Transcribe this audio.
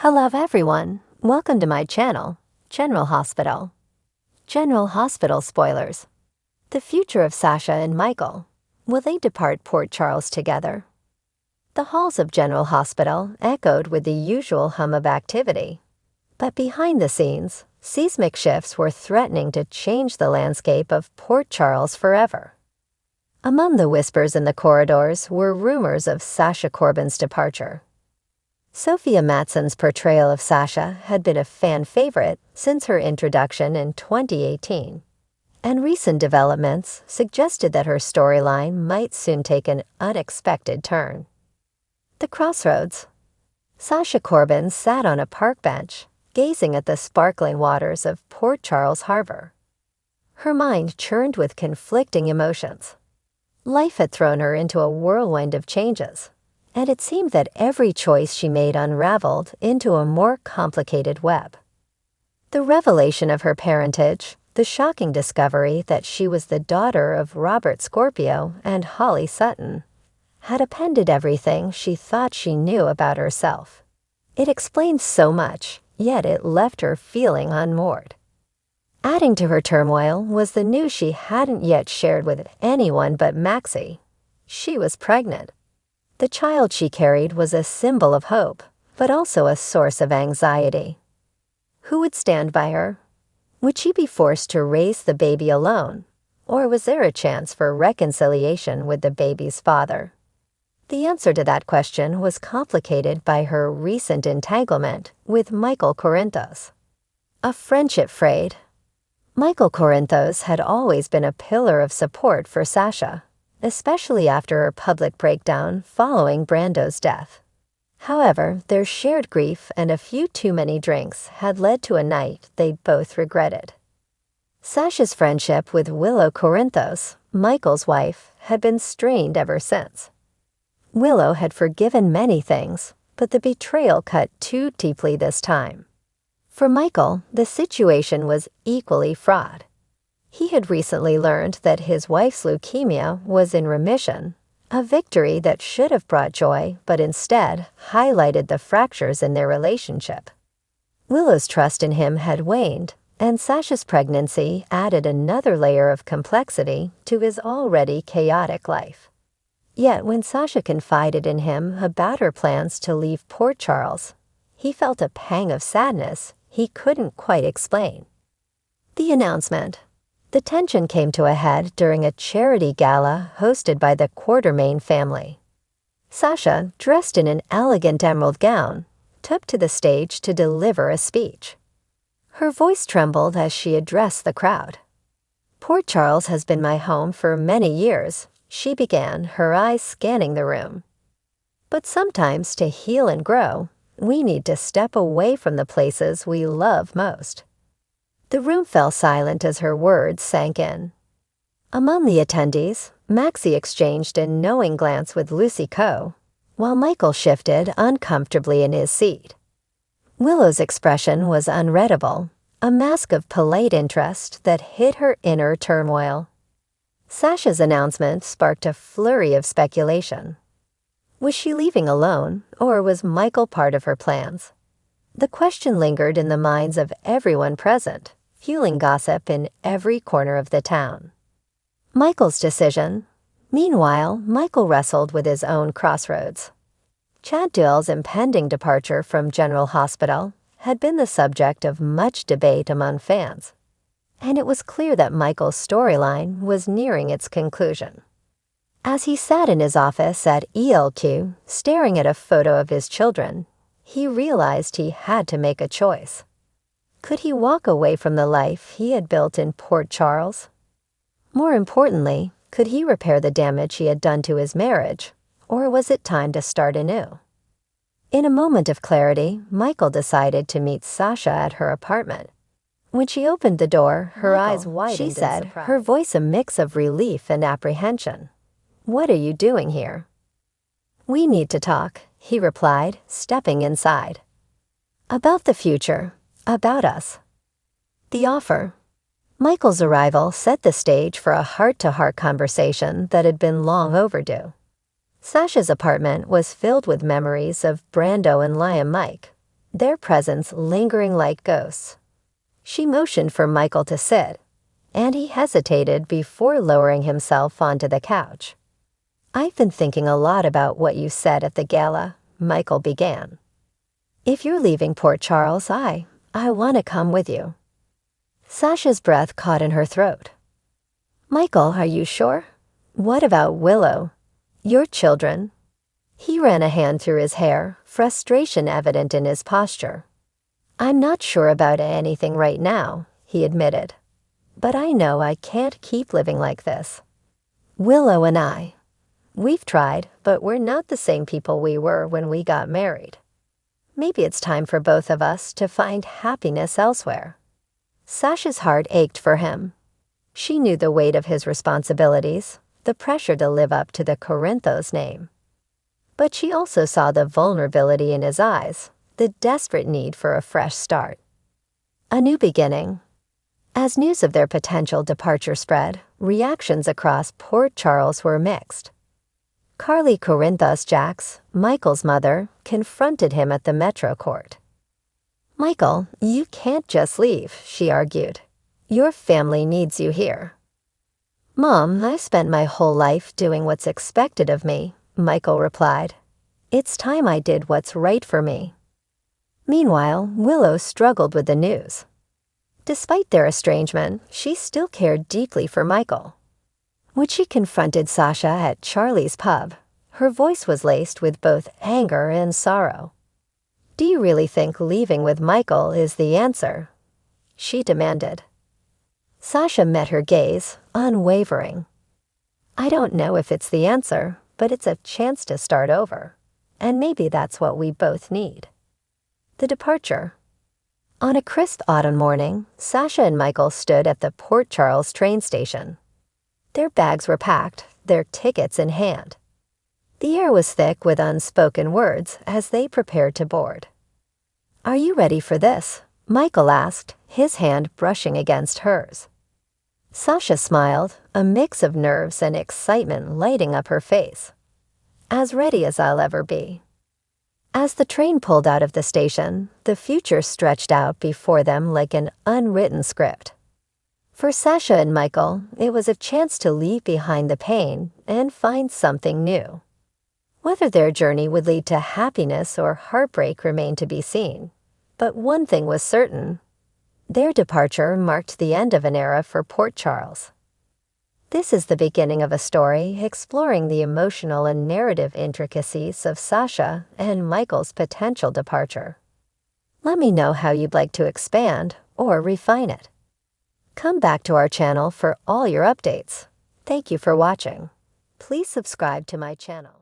Hello everyone, welcome to my channel, General Hospital. General Hospital spoilers. The future of Sasha and Michael. Will they depart Port Charles together? The halls of General Hospital echoed with the usual hum of activity. But behind the scenes, seismic shifts were threatening to change the landscape of Port Charles forever. Among the whispers in the corridors were rumors of Sasha Corbin's departure. Sophia Mattsson's portrayal of Sasha had been a fan favorite since her introduction in 2018, and recent developments suggested that her storyline might soon take an unexpected turn. The crossroads. Sasha Corbin sat on a park bench, gazing at the sparkling waters of Port Charles Harbor. Her mind churned with conflicting emotions. Life had thrown her into a whirlwind of changes, and it seemed that every choice she made unraveled into a more complicated web. The revelation of her parentage, the shocking discovery that she was the daughter of Robert Scorpio and Holly Sutton, had upended everything she thought she knew about herself. It explained so much, yet it left her feeling unmoored. Adding to her turmoil was the news she hadn't yet shared with anyone but Maxie. She was pregnant. The child she carried was a symbol of hope, but also a source of anxiety. Who would stand by her? Would she be forced to raise the baby alone, or was there a chance for reconciliation with the baby's father? The answer to that question was complicated by her recent entanglement with Michael Corinthos. A friendship frayed. Michael Corinthos had always been a pillar of support for Sasha, especially after her public breakdown following Brando's death. However, their shared grief and a few too many drinks had led to a night they both regretted. Sasha's friendship with Willow Corinthos, Michael's wife, had been strained ever since. Willow had forgiven many things, but the betrayal cut too deeply this time. For Michael, the situation was equally fraught. He had recently learned that his wife's leukemia was in remission, a victory that should have brought joy but instead highlighted the fractures in their relationship. Willow's trust in him had waned, and Sasha's pregnancy added another layer of complexity to his already chaotic life. Yet when Sasha confided in him about her plans to leave Port Charles, he felt a pang of sadness he couldn't quite explain. The announcement. The tension came to a head during a charity gala hosted by the Quartermain family. Sasha, dressed in an elegant emerald gown, took to the stage to deliver a speech. Her voice trembled as she addressed the crowd. "Port Charles has been my home for many years," she began, her eyes scanning the room. "But sometimes to heal and grow, we need to step away from the places we love most." The room fell silent as her words sank in. Among the attendees, Maxie exchanged a knowing glance with Lucy Coe, while Michael shifted uncomfortably in his seat. Willow's expression was unreadable, a mask of polite interest that hid her inner turmoil. Sasha's announcement sparked a flurry of speculation. Was she leaving alone, or was Michael part of her plans? The question lingered in the minds of everyone present, fueling gossip in every corner of the town. Michael's decision. Meanwhile, Michael wrestled with his own crossroads. Chad Duell's impending departure from General Hospital had been the subject of much debate among fans, and it was clear that Michael's storyline was nearing its conclusion. As he sat in his office at ELQ, staring at a photo of his children, he realized he had to make a choice. Could he walk away from the life he had built in Port Charles? More importantly, could he repair the damage he had done to his marriage, or was it time to start anew? In a moment of clarity, Michael decided to meet Sasha at her apartment. When she opened the door, her eyes widened in surprise. She said, her voice a mix of relief and apprehension. "What are you doing here?" "We need to talk," he replied, stepping inside. "About the future. About us." The offer. Michael's arrival set the stage for a heart-to-heart conversation that had been long overdue. Sasha's apartment was filled with memories of Brando and Lion Mike, their presence lingering like ghosts. She motioned for Michael to sit, and he hesitated before lowering himself onto the couch. "I've been thinking a lot about what you said at the gala," Michael began. "If you're leaving Port Charles, I want to come with you." Sasha's breath caught in her throat. "Michael, are you sure? What about Willow? Your children?" He ran a hand through his hair, frustration evident in his posture. "I'm not sure about anything right now," he admitted. "But I know I can't keep living like this. Willow and we've tried, but we're not the same people we were when we got married. Maybe it's time for both of us to find happiness elsewhere." Sasha's heart ached for him. She knew the weight of his responsibilities, the pressure to live up to the Corinthos name. But she also saw the vulnerability in his eyes, the desperate need for a fresh start. A new beginning. As news of their potential departure spread, reactions across Port Charles were mixed. Carly Corinthos Jacks, Michael's mother, confronted him at the Metro Court. "Michael, you can't just leave," she argued. "Your family needs you here." "Mom, I've spent my whole life doing what's expected of me," Michael replied. "It's time I did what's right for me." Meanwhile, Willow struggled with the news. Despite their estrangement, she still cared deeply for Michael. When she confronted Sasha at Charlie's pub, her voice was laced with both anger and sorrow. "Do you really think leaving with Michael is the answer?" she demanded. Sasha met her gaze, unwavering. "I don't know if it's the answer, but it's a chance to start over. And maybe that's what we both need." The departure. On a crisp autumn morning, Sasha and Michael stood at the Port Charles train station. Their bags were packed, their tickets in hand. The air was thick with unspoken words as they prepared to board. "Are you ready for this?" Michael asked, his hand brushing against hers. Sasha smiled, a mix of nerves and excitement lighting up her face. "As ready as I'll ever be." As the train pulled out of the station, the future stretched out before them like an unwritten script. For Sasha and Michael, it was a chance to leave behind the pain and find something new. Whether their journey would lead to happiness or heartbreak remained to be seen. But one thing was certain. Their departure marked the end of an era for Port Charles. This is the beginning of a story exploring the emotional and narrative intricacies of Sasha and Michael's potential departure. Let me know how you'd like to expand or refine it. Come back to our channel for all your updates. Thank you for watching. Please subscribe to my channel.